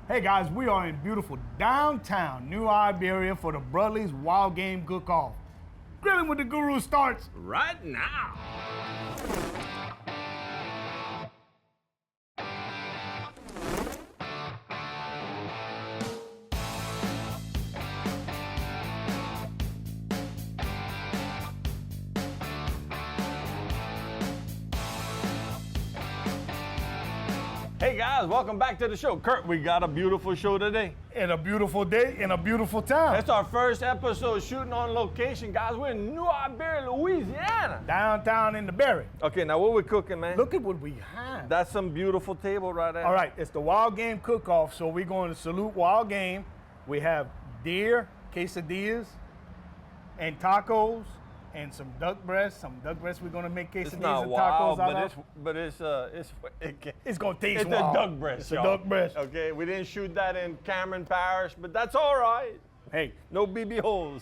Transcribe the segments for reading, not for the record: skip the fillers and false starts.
Hey guys, we are in beautiful downtown New Iberia for the Brudley's Wild Game Cook-Off. Grilling with the Guru starts right now. Hey guys, welcome back to the show. Kurt, we got a beautiful show today. in a beautiful day in a beautiful town. It's our first episode shooting on location, guys. We're in New Iberia, Louisiana. Downtown in the Berry. Okay, now what we cooking, man? Look at what we have. That's some beautiful table right there. All right, it's the Wild Game Cook-Off, so we're going to salute Wild Game. We have deer, quesadillas, and tacos, and some duck breasts. We're going to make quesadillas It's not and wild, tacos out of. but it's It's going to taste it's wild. a duck breast, It's a y'all. duck breast. Okay, we didn't shoot that in Cameron Parish, but that's all right. Hey, No BB holes.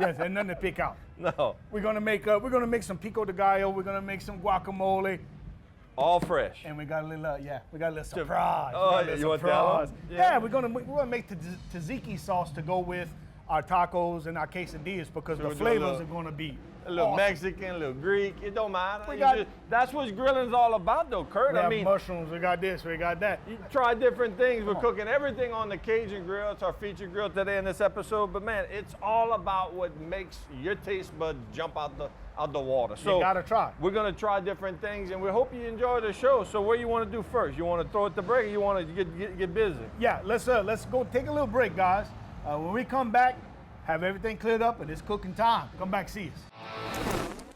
yes, and nothing to pick out. No, We're gonna make some pico de gallo. We're gonna make some guacamole, all fresh. and we got a little surprise. Oh, We got a yeah, little you want to tell surprise. them? Yeah, we're gonna make tzatziki sauce to go with our tacos and our quesadillas because So the we're doing a flavors little- are gonna be A little awesome. Mexican, a little Greek, it don't matter. We You got- that's what grilling's all about, though, Kurt. We I have mean, mushrooms. We got this. We got that. you try different things. We're on. cooking everything on the Cajun grill. It's our featured grill today in this episode. But man, it's all about what makes your taste buds jump out the water. So You gotta try. We're gonna try different things, and we hope you enjoy the show. So what you want to do first? You want to throw it to break, or you want to get busy? Yeah, let's go take a little break, guys. When we come back, have everything cleared up, and it's cooking time. Come back, see us.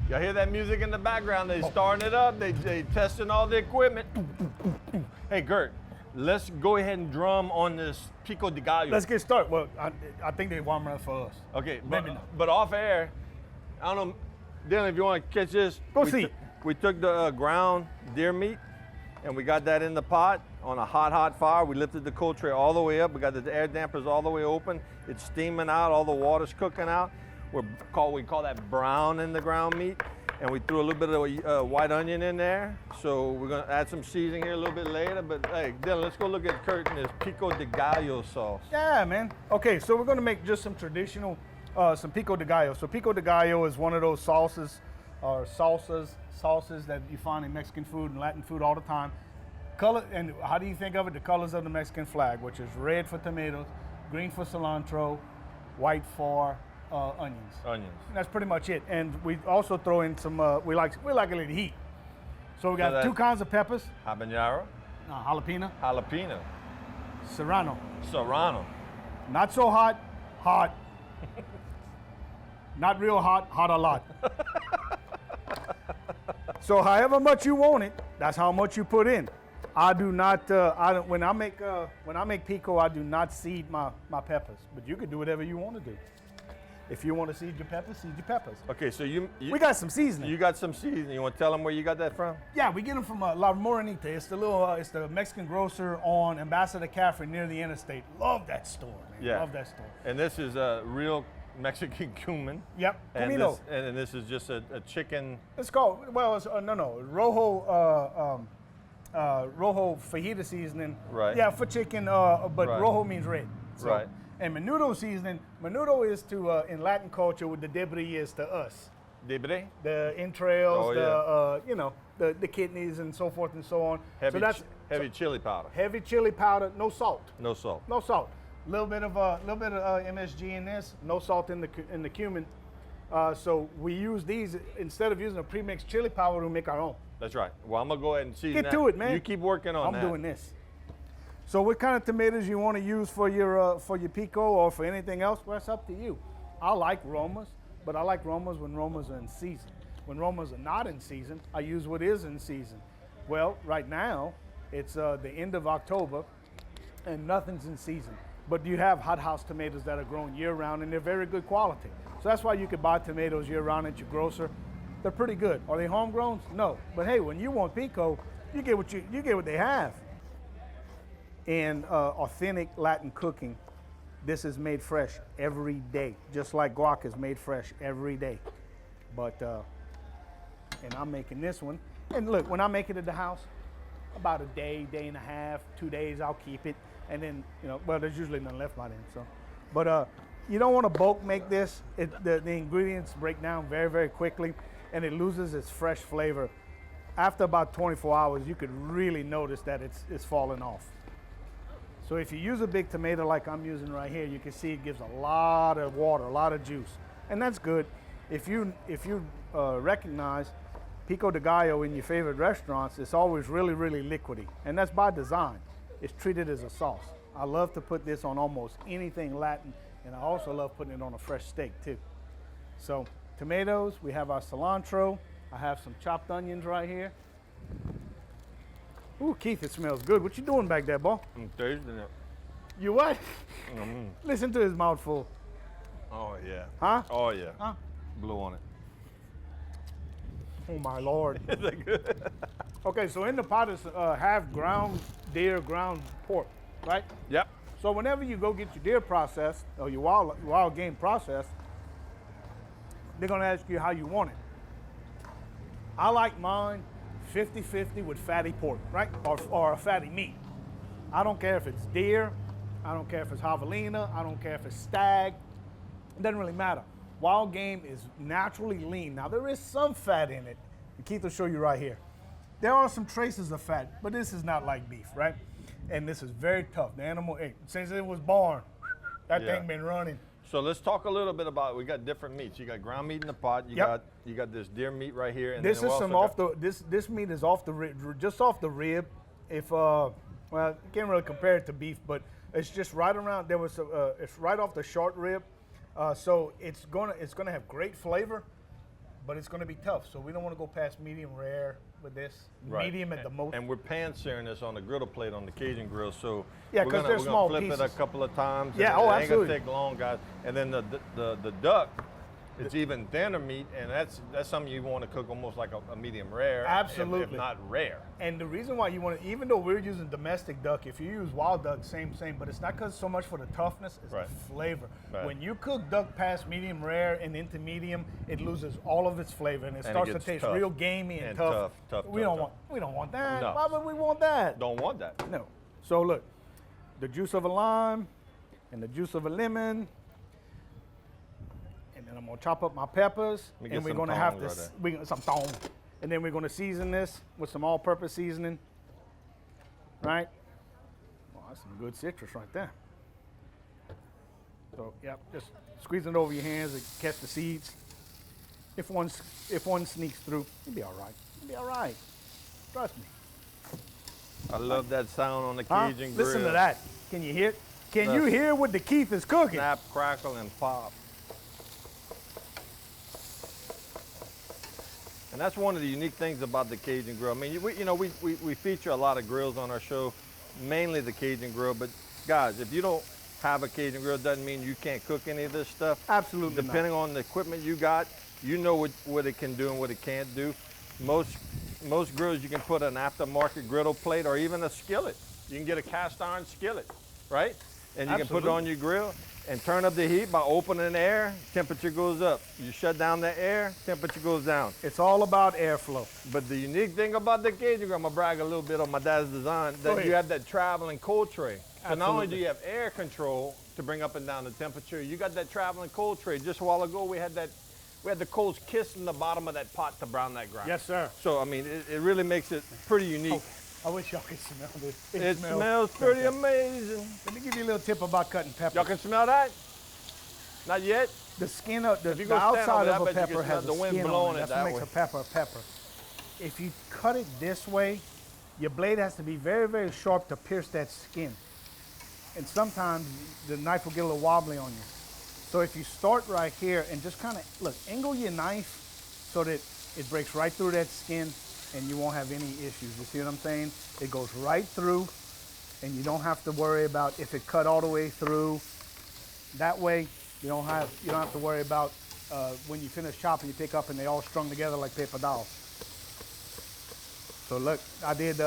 Y'all hear that music in the background? They starting it up. They testing all the equipment. Hey, Gert, let's go ahead and drum on this pico de gallo. Let's get started. Well, I think they warm up for us. Okay, Maybe not. but off air, I don't know, Dylan, if you want to catch this. Go we see. We took the ground deer meat, and we got that in the pot on a hot fire. We lifted the cold tray all the way up. We got the air dampers all the way open. It's steaming out. All the water's cooking out. We call that brown in the ground meat. And we threw a little bit of white onion in there. So we're gonna add some seasoning here a little bit later. But hey, Dylan, let's go look at Kurt and his pico de gallo sauce. Yeah, man. Okay, so we're gonna make just some traditional, some pico de gallo. So pico de gallo is one of those sauces that you find in Mexican food and Latin food all the time. Color, and how do you think of it? The colors of the Mexican flag, which is red for tomatoes, green for cilantro, white for onions. Onions. And that's pretty much it. And we also throw in some, we like a little heat. So we got that- two kinds of peppers, Habanero, jalapeno, jalapeno, serrano. serrano. Not so hot, hot. Not real hot, hot a lot. So however much you want it, that's how much you put in. I do not, when I make pico, I do not seed my peppers. But you can do whatever you want to do. If you want to seed your peppers, seed your peppers. Okay, so We got some seasoning. you got some seasoning. You want to tell them where you got that from? Yeah, we get them from La Morenita. It's it's the Mexican grocer on Ambassador Caffrey near the interstate. Love that store, man. Yeah. Love that store. And this is a real Mexican cumin. Yep, And comino. this is just a chicken. It's called, well, it's, rojo fajita seasoning. Right. Yeah, for chicken, but Right. rojo means red. So, Right. And menudo seasoning, menudo is to, in Latin culture, what the debris is to us. Debre. The entrails, Oh, the kidneys and so forth and so on. Heavy, so that's heavy chili powder. heavy chili powder, no salt. No salt. No salt. A little bit of MSG in this. No salt in the cumin. So we use these instead of using a premixed chili powder. We make our own. That's right. Well, I'm gonna go ahead and season Get that. to it, man. You keep working on that. I'm doing this. So what kind of tomatoes you want to use for your pico or for anything else? Well, it's up to you. I like Romas, but I like Romas when Romas are in season. When Romas are not in season, I use what is in season. Well, right now it's the end of October, and nothing's in season. But you have hothouse tomatoes that are grown year-round, and they're very good quality. So that's why you could buy tomatoes year-round at your grocer. They're pretty good. Are they homegrown? No. But hey, when you want pico, you get what they have. In authentic Latin cooking, This is made fresh every day, just like guac is made fresh every day. But, and I'm making this one. And look, when I make it at the house, about a day, day and a half, 2 days, I'll keep it. And then, you know, well, there's usually none left by then, so. But you don't want to bulk make this. The ingredients break down very, very quickly, and it loses its fresh flavor. After about 24 hours, you could really notice that it's falling off. So if you use a big tomato like I'm using right here, you can see it gives a lot of water, a lot of juice, and that's good. If you recognize pico de gallo in your favorite restaurants, it's always really, really liquidy, and that's by design. It's treated as a sauce. I love to put this on almost anything Latin, and I also love putting it on a fresh steak too. So tomatoes, we have our cilantro. I have some chopped onions right here. Ooh, Keith, it smells good. What you doing back there, boy? I'm tasting it. You what? Mm. Listen to his mouthful. Oh yeah. Huh? Oh yeah. Huh? Blew on it. Oh my Lord. Is it good? Okay, so in the pot is half ground deer, ground pork, right? Yep. So whenever you go get your deer processed or your wild game processed, they're gonna ask you how you want it. I like mine 50-50 with fatty pork, right? Or a fatty meat. I don't care if it's deer, I don't care if it's javelina, I don't care if it's stag. It doesn't really matter. Wild game is naturally lean. Now there is some fat in it, and Keith will show you right here. There are some traces of fat, but this is not like beef, right? And this is very tough. The animal, since it was born, that Yeah. thing been running. So let's talk a little bit about, we got different meats. You got ground meat in the pot. You got this deer meat right here. And This then is we some also off the this meat is off the rib, just off the rib. If well, you can't really compare it to beef, but it's just right around. There was it's right off the short rib, so it's gonna have great flavor, but it's gonna be tough. So we don't want to go past medium rare with this. Right. Medium at the most. And we're pan searing this on the griddle plate on the Cajun grill. So Yeah, we're 'cause gonna, they're we're small gonna flip it pieces. a couple of times. Yeah, and oh, it ain't absolutely. gonna take long, guys. And then the duck, it's even thinner meat, and that's something you want to cook almost like a medium rare. Absolutely. If not rare. And the reason why you want to, even though we're using domestic duck, if you use wild duck, same, but it's not because so much for the toughness, it's Right. the flavor. Right. When you cook duck past medium rare and into medium, it loses all of its flavor and it And it starts to gets taste tough. real gamey and And tough. tough, We tough. don't want that. No. Why would we want that? Don't want that. No. So look, the juice of a lime and the juice of a lemon. And then I'm gonna chop up my peppers, Let me get and we're some gonna have tongs to right some thong, and then we're gonna season this with some all-purpose seasoning. Right? Well, that's some good citrus right there. So yep, just squeezing it over your hands and catch the seeds. If one sneaks through, it'll be all right. It'll be all right. Trust me. I love that sound on the Huh? Cajun grill. Listen to that. Can you hear? Can you That's- hear what the Keith is cooking? Snap, crackle, and pop. And that's one of the unique things about the Cajun grill. I mean, we feature a lot of grills on our show, mainly the Cajun grill. But guys, if you don't have a Cajun grill, doesn't mean you can't cook any of this stuff. Absolutely not. Depending on the equipment you got, you know what it can do and what it can't do. Most grills you can put an aftermarket griddle plate or even a skillet. You can get a cast iron skillet, right? And you can put it on your grill and turn up the heat by opening the air, temperature goes up. You shut down the air, temperature goes down. It's all about airflow. But the unique thing about the Cajun grill, I'm gonna brag a little bit on my dad's design, Go that ahead. you have that traveling cold tray. So not only Absolutely. do you have air control to bring up and down the temperature, you got that traveling cold tray. Just a while ago, we had the coals kissing the bottom of that pot to brown that ground. Yes, sir. So I mean, it really makes it pretty unique. I wish y'all could smell this. It smells pretty amazing. Let me give you a little tip about cutting pepper. Y'all can smell that? Not yet? The skin of the you go stand over outside there, I of a bet you can pepper has smell a the wind skin blowing on it. it That's that what makes way. a pepper a pepper. If you cut it this way, your blade has to be very, very sharp to pierce that skin. And sometimes the knife will get a little wobbly on you. So if you start right here and just kind of, look, angle your knife so that it breaks right through that skin and you won't have any issues. You see what I'm saying? It goes right through and you don't have to worry about if it cut all the way through. That way, you don't have to worry about when you finish chopping, you pick up and they all strung together like paper dolls. So look, I did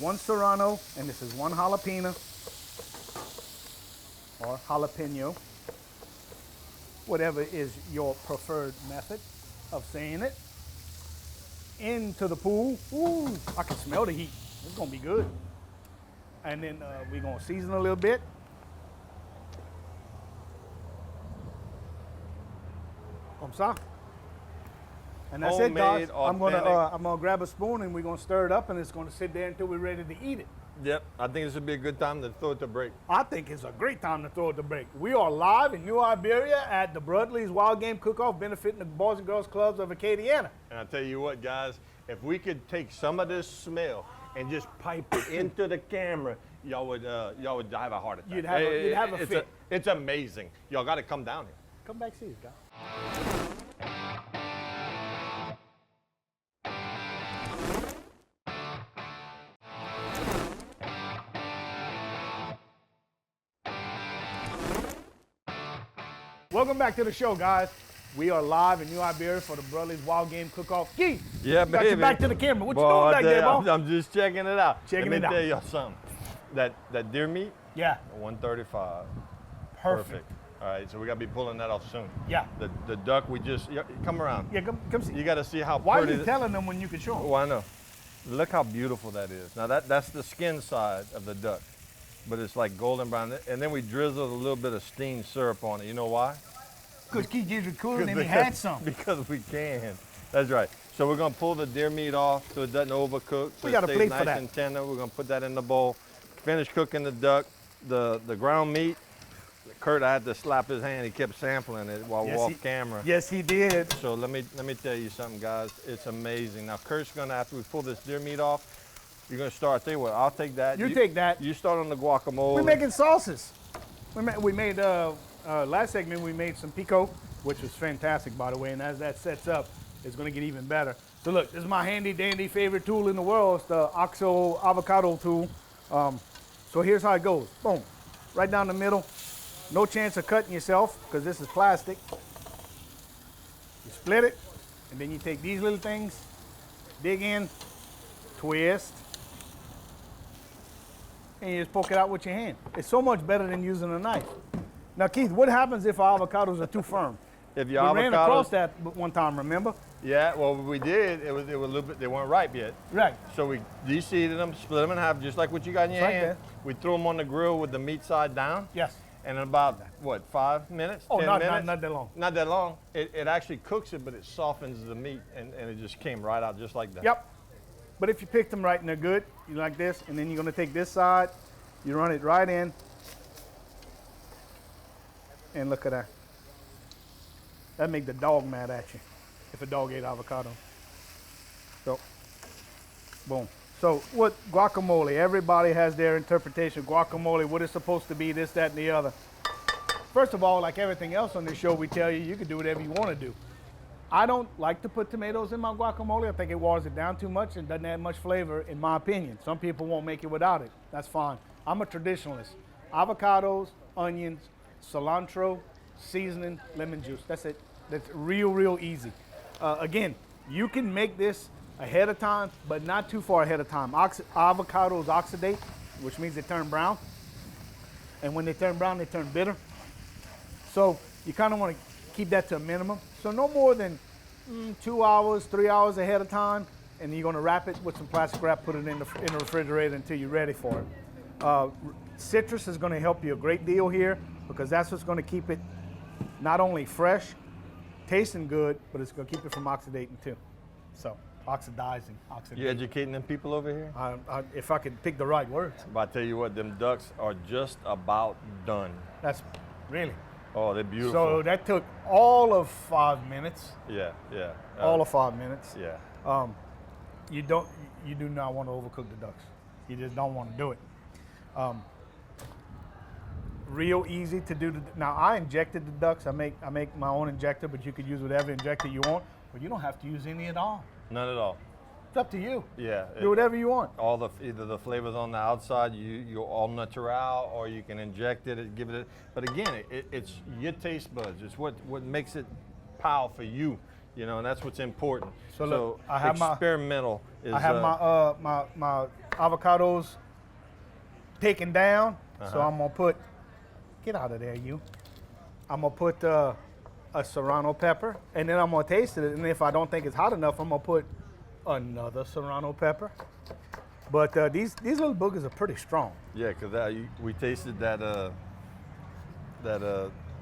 one serrano and this is one jalapeno. or jalapeno, whatever is your preferred method of saying it, into the pool. Ooh, I can smell the heat. It's gonna be good. And then we're gonna season a little bit. Comme ça. And that's it, guys. Homemade, I'm authentic. gonna grab a spoon and we're gonna stir it up, and it's gonna sit there until we're ready to eat it. Yep, I think this would be a good time to throw it to break. I think it's a great time to throw it to break. We are live in New Iberia at the Broadleys Wild Game Cook-Off, benefiting the Boys and Girls Clubs of Acadiana. And I tell you what, guys, if we could take some of this smell and just pipe it into the camera, y'all would have a heart attack. You'd have a fit. It's amazing. Y'all got to come down here. Come back, see us, guys. Welcome back to the show, guys. We are live in New Iberia for the Brothers Wild Game Cook-Off. Keith, Yeah, got you baby. back to the camera. What you Boy, doing I back tell there, you, bro? I'm just checking it out. Checking Let it me out. tell y'all something. That deer meat, Yeah, 135. perfect. All right, so we got to be pulling that off soon. Yeah. The duck, we just, come around. Yeah, come see. You got to see how Why are pretty. you telling them when you can show them? Oh, I know. Look how beautiful that is. Now that's the skin side of the duck, but it's like golden brown. And then we drizzled a little bit of steamed syrup on it. You know why? Because Keith gives you cooler and he Because- had some. Because we can. That's right. So we're gonna pull the deer meat off so it doesn't overcook. So We got a it stays plate nice for that. and tender. We're gonna put that in the bowl. Finish cooking the duck. The ground meat. Kurt, I had to slap his hand. He kept sampling it while we're off camera. Yes, he did. So let me tell you something, guys. It's amazing. Now Kurt's gonna, after we pull this deer meat off, you're gonna start. Tell you what, I'll take that. You take that. You start on the guacamole. We're making sauces. We made last segment we made some pico, which was fantastic, by the way. And as that sets up, it's going to get even better. So look, this is my handy dandy favorite tool in the world. It's the OXO avocado tool. So here's how it goes. Boom, right down the middle. No chance of cutting yourself because this is plastic. You split it, and then you take these little things, dig in, twist, and you just poke it out with your hand. It's so much better than using a knife. Now, Keith, what happens if our avocados are too firm? If We your ran across avocados, that one time, remember? yeah, well, we did. It was a little bit. They weren't ripe yet. Right. So we de-seeded them, split them in half, just like what you got in your Like hand. that. We threw them on the grill with the meat side down, Yes. and in about what, 5 minutes? Oh, 10 not minutes? that long. Not that long. It actually cooks it, but it softens the meat, and it just came right out just like that. Yep. But if you pick them right and they're good, you like this, and then you're gonna take this side, you run it right in, and look at that. That'd make the dog mad at you if a dog ate avocado. So, boom. So what guacamole, everybody has their interpretation of guacamole, what it's supposed to be, this, that, and the other. First of all, like everything else on this show, we tell you can do whatever you want to do. I don't like to put tomatoes in my guacamole. I think it waters it down too much and doesn't add much flavor, in my opinion. Some people won't make it without it. That's fine. I'm a traditionalist. Avocados, onions, cilantro, seasoning, lemon juice. That's it. That's real easy. Again, you can make this ahead of time, but not too far ahead of time. Avocados oxidate, which means they turn brown. And when they turn brown, they turn bitter. So you kind of want to keep that to a minimum. So no more than 2 hours, 3 hours ahead of time, and you're going to wrap it with some plastic wrap, put it in the refrigerator until you're ready for it. Citrus is going to help you a great deal here because that's what's going to keep it not only fresh, tasting good, but it's going to keep it from oxidating too. So oxidizing. You educating them people over here? If I could pick the right words. But I tell you what, them ducks are just about done. That's really. Oh, they're beautiful. So that took all of 5 minutes. yeah. All of 5 minutes. Yeah. You do not want to overcook the ducks. You just don't want to do it. Real easy to do. Now I injected the ducks. I make my own injector, but you could use whatever injector you want. But you don't have to use any at all. None at all. It's up to you. Yeah. Do whatever you want. All either the flavors on the outside, you're all natural, or you can inject it and give it. But again, it's your taste buds. It's what makes it powerful for you. You know, and that's what's important. So look, I have experimental. I have my avocados taken down. So I'm gonna put Get out of there, you. I'm gonna put a serrano pepper, and then I'm gonna taste it. And if I don't think it's hot enough, I'm gonna put another serrano pepper. But these little boogers are pretty strong. Yeah, because we tasted that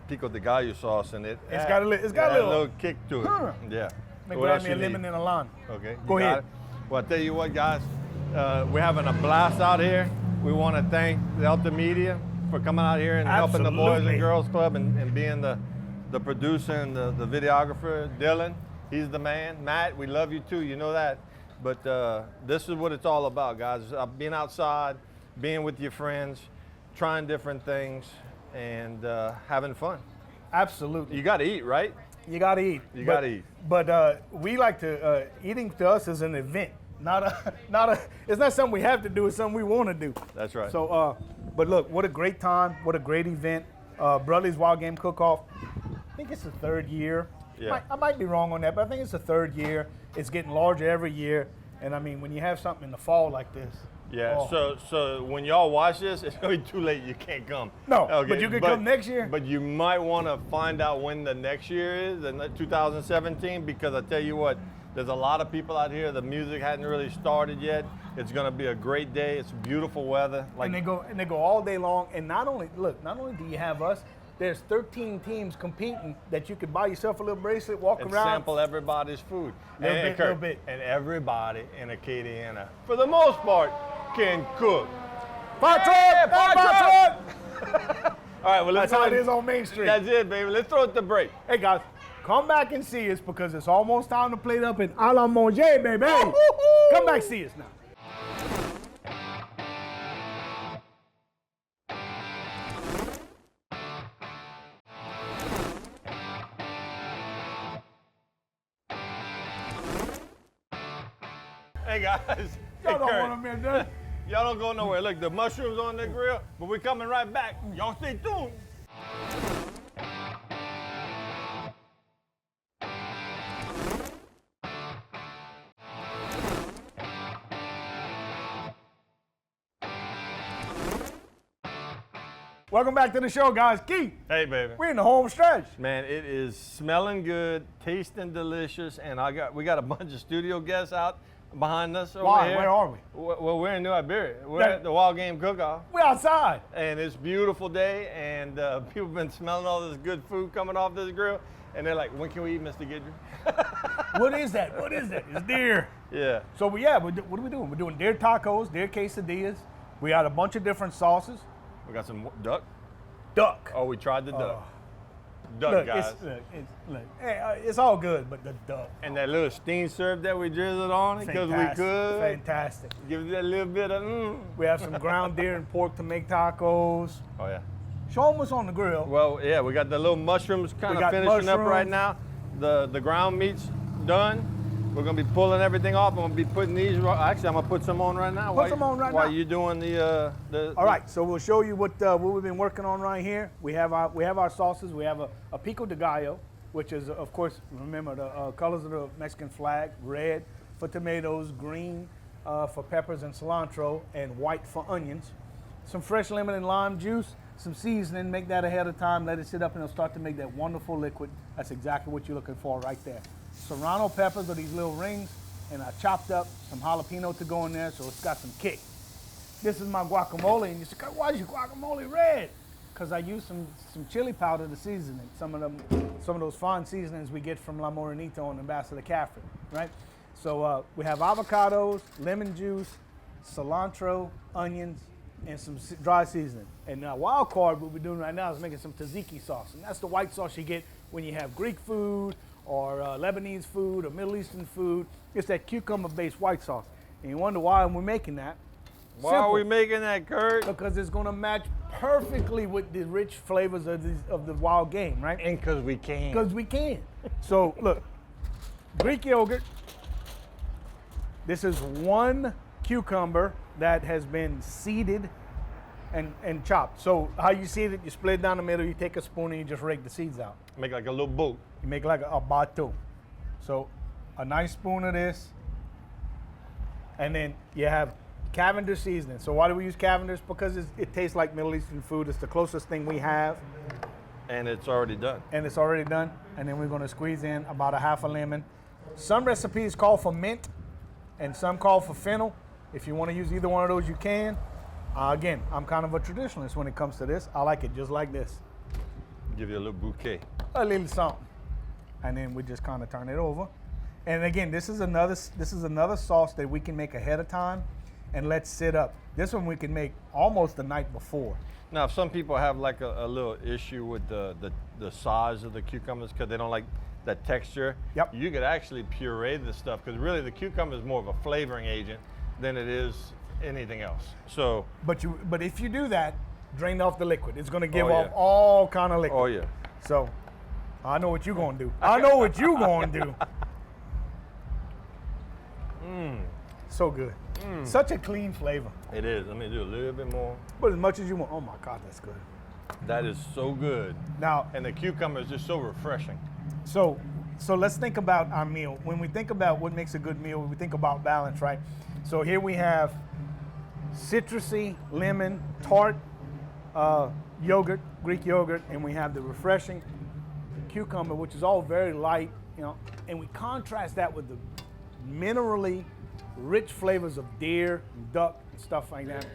pico de gallo sauce, and it got a little kick to it. Huh. Yeah. Make What grab else me a you lemon need? and a lime. Okay. Go you got ahead. it? Well, I tell you what, guys, we're having a blast out here. We want to thank Delta Media for coming out here and helping the Boys Absolutely. and Girls Club and being the producer and the videographer. Dylan, he's the man. Matt, we love you too. You know that. But this is what it's all about, guys. Being outside, being with your friends, trying different things, and having fun. Absolutely. You got to eat, right? You gotta eat. You gotta eat. But we like to eating to us is an event, not a. It's not something we have to do. It's something we want to do. That's right. So, but look, what a great time! What a great event! Brudley's Wild Game Cook-Off. I think it's the third year. Yeah. I might be wrong on that, but I think it's the third year. It's getting larger every year, and I mean, when you have something in the fall like this. Yeah, oh. so when y'all watch this, it's gonna be too late. You can't come. No, but you can come next year. But you might want to find out when the next year is, in 2017, because I tell you what, there's a lot of people out here. The music hadn't really started yet. It's gonna be a great day. It's beautiful weather. And they go all day long. And not only do you have us, there's 13 teams competing that you could buy yourself a little bracelet, walk and around. sample everybody's food. Little bit. And everybody in Acadiana, for the most part, can cook. Fire Yeah, truck! fire Fire All right, well, let's That's how it throw is on Main Street. That's it, baby. Let's throw it to break. Hey guys, come back and see us because it's almost time to plate up in a la manger, baby. Come back see us now. Hey guys. Y'all Hey, don't Kurt. want them in there. Y'all don't go nowhere. Look, the mushrooms on the grill, but we're coming right back. Y'all stay tuned. Welcome back to the show, guys. Keith, Hey, baby. we're in the home stretch. Man, it is smelling good, tasting delicious, and we got a bunch of studio guests out behind us over Why? here. Where are we? Well, we're in New Iberia. We're Yeah. at the Wild Game Cook-Off, We're outside. and it's a beautiful day, and people have been smelling all this good food coming off this grill, and they're like, when can we eat, Mr. Guidry? What is that? What is that? It's deer. Yeah. So what are we doing? We're doing deer tacos, deer quesadillas. We got a bunch of different sauces. We got some duck. Duck. Oh, we tried the duck. Duck, Look, guys. it's all good, but the duck. And that little steam syrup that we drizzled on it because we could. Fantastic. Give it that little bit of We have some ground deer and pork to make tacos. Oh, yeah. Show them what's on the grill. Well, yeah, we got the little mushrooms kind We of got finishing up right mushrooms. now. The ground meat's done. We're gonna be pulling everything off. I'm gonna be putting these. Actually, I'm gonna put some on right now. Put some on right while now. you're doing the. All right, so we'll show you what we've been working on right here. We have our sauces. We have a pico de gallo, which is, of course, remember the colors of the Mexican flag: red for tomatoes, green for peppers and cilantro, and white for onions. Some fresh lemon and lime juice, some seasoning. Make that ahead of time. Let it sit up, and it'll start to make that wonderful liquid. That's exactly what you're looking for right there. Serrano peppers are these little rings, and I chopped up some jalapeno to go in there, so it's got some kick. This is my guacamole, and you say, why is your guacamole red? Because I used some chili powder to season it. Some of those fine seasonings we get from La Morenito and Ambassador Caffrey, right? So we have avocados, lemon juice, cilantro, onions, and some dry seasoning. And now wild card, what we're doing right now is making some tzatziki sauce, and that's the white sauce you get when you have Greek food or Lebanese food or Middle Eastern food. It's that cucumber-based white sauce. And you wonder why we're making that. Why are we making that, Kurt? Because it's going to match perfectly with the rich flavors of the wild game, right? And because we can. Because we can. So look, Greek yogurt. This is one cucumber that has been seeded and chopped. So how you seed it, you split it down the middle, you take a spoon and you just rake the seeds out. Make like a little boat. You make like a bato. So a nice spoon of this. And then you have Cavendish seasoning. So why do we use Cavendish? Because it tastes like Middle Eastern food. It's the closest thing we have, And it's already done. and it's already done. And then we're going to squeeze in about a half a lemon. Some recipes call for mint, and some call for fennel. If you want to use either one of those, you can. Again, I'm kind of a traditionalist when it comes to this. I like it just like this. Give you a little bouquet. A little something, and then we just kind of turn it over. And again, this is another sauce that we can make ahead of time and let sit up. This one we can make almost the night before. Now, if some people have like a little issue with the size of the cucumbers because they don't like that texture, Yep. you could actually puree the stuff because really the cucumber is more of a flavoring agent than it is anything else. So, But if you do that, drain off the liquid. It's going to give Oh, off yeah. all kind of liquid. oh yeah. So I know what you're going to do. I know what you're going to do. So good. Such a clean flavor. It is. Let me do a little bit more. But as much as you want. Oh my God, that's good. That is so good. Now, And the cucumber is just so refreshing. so let's think about our meal. When we think about what makes a good meal, we think about balance, right? So here we have citrusy, lemon, tart, yogurt, Greek yogurt, and we have the refreshing cucumber, which is all very light, and we contrast that with the minerally rich flavors of deer, and duck, and stuff like that.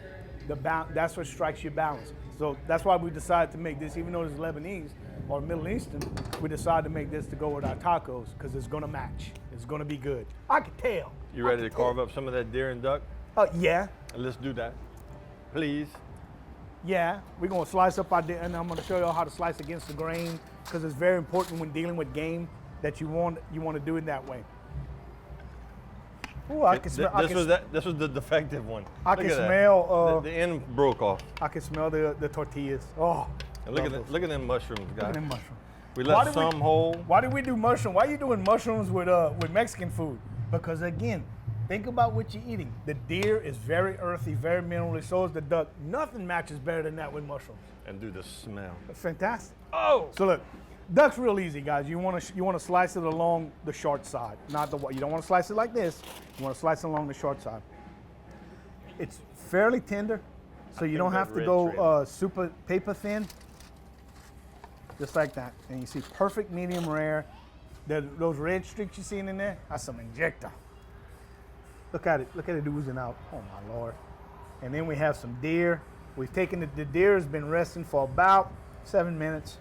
That's what strikes your balance. So that's why we decided to make this, even though it's Lebanese or Middle Eastern, we decided to make this to go with our tacos because it's gonna match. It's gonna be good. I can tell. You ready to carve up some of that deer and duck? Yeah. Let's do that. Please. Yeah, we're gonna slice up our deer, and I'm gonna show you how to slice against the grain because it's very important when dealing with game that you want to do it that way. Ooh, I can smell. This was the defective one. I Look can at that. smell. The end broke off. I can smell the tortillas. Oh, And look at them mushrooms, look guys. at them mushrooms. We Why left did we- some whole. Why do we do mushroom? Why are you doing mushrooms with Mexican food? Because again, think about what you're eating. The deer is very earthy, very minerally. So is the duck. Nothing matches better than that with mushrooms. And do the smell. Fantastic. Oh! So look, duck's real easy, guys. You want to slice it along the short side, not the. You don't want to slice it like this. You want to slice it along the short side. It's fairly tender, so you don't that have to red go trim. super paper thin. Just like that, and you see perfect medium rare. Those red streaks you seeing in there, that's some injector. Look at it oozing out. Oh my Lord. And then we have some deer. We've taken the deer has been resting for about 7 minutes.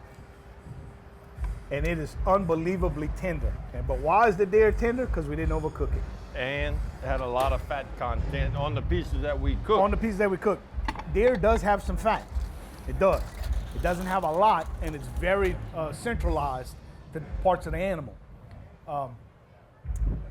And it is unbelievably tender. But why is the deer tender? Because we didn't overcook it. And it had a lot of fat content on the pieces that we cooked. On the pieces that we cooked, deer does have some fat. It does. It doesn't have a lot, and it's very centralized to parts of the animal.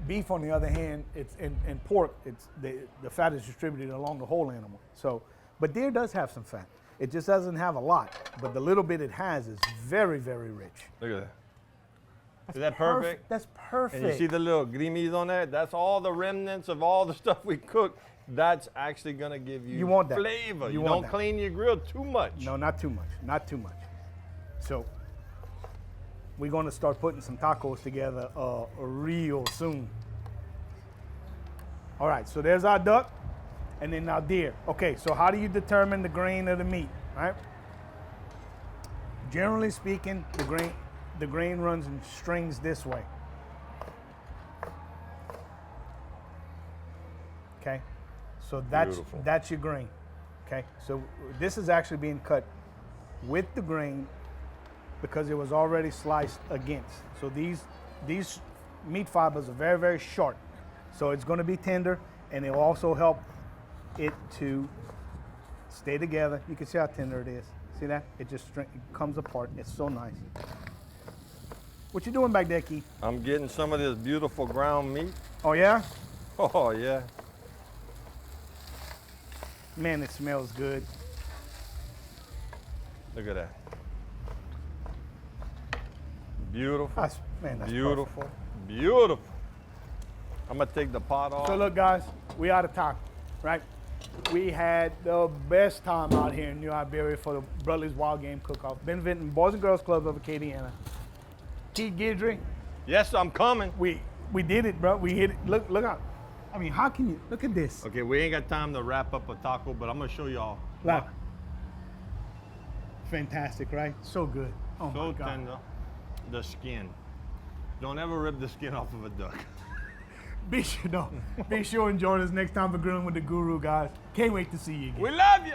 Beef, on the other hand, and pork, the fat is distributed along the whole animal. So, but deer does have some fat. It just doesn't have a lot, but the little bit it has is very, very rich. Look at that. Is that perfect? That's perfect. And you see the little grimis on that? That's all the remnants of all the stuff we cooked. That's actually gonna give you, want that. flavor. You You want don't that. clean your grill too much. No, not too much. Not too much. So we're going to start putting some tacos together real soon. All right, so there's our duck, and then our deer. Okay, so how do you determine the grain of the meat, right? Generally speaking, the grain runs in strings this way. Okay, so Beautiful. that's your grain. Okay, so this is actually being cut with the grain because it was already sliced against. So these meat fibers are very, very short. So it's going to be tender, and it will also help it to stay together. You can see how tender it is. See that? It just it comes apart. It's so nice. What you doing back there, Keith? I'm getting some of this beautiful ground meat. Oh yeah? Oh yeah. Man, it smells good. Look at that. Beautiful. That's Beautiful. Beautiful. I'm gonna take the pot off. So look, guys, we out of time, right? We had the best time out here in New Iberia for the Brotherly's Wild Game Cook-Off. Benefiting Boys and Girls Club of Acadiana. Keith Guidry, Yes, I'm coming. we did it, bro. We hit it. Look out. I mean, how can you look at this? Okay, we ain't got time to wrap up a taco, but I'm gonna show y'all. Look. Fantastic, right? So good. Oh So my God. tender. The skin. Don't ever rip the skin off of a duck. Be sure and join us next time for Grilling with the Guru, guys. Can't wait to see you again. We love you.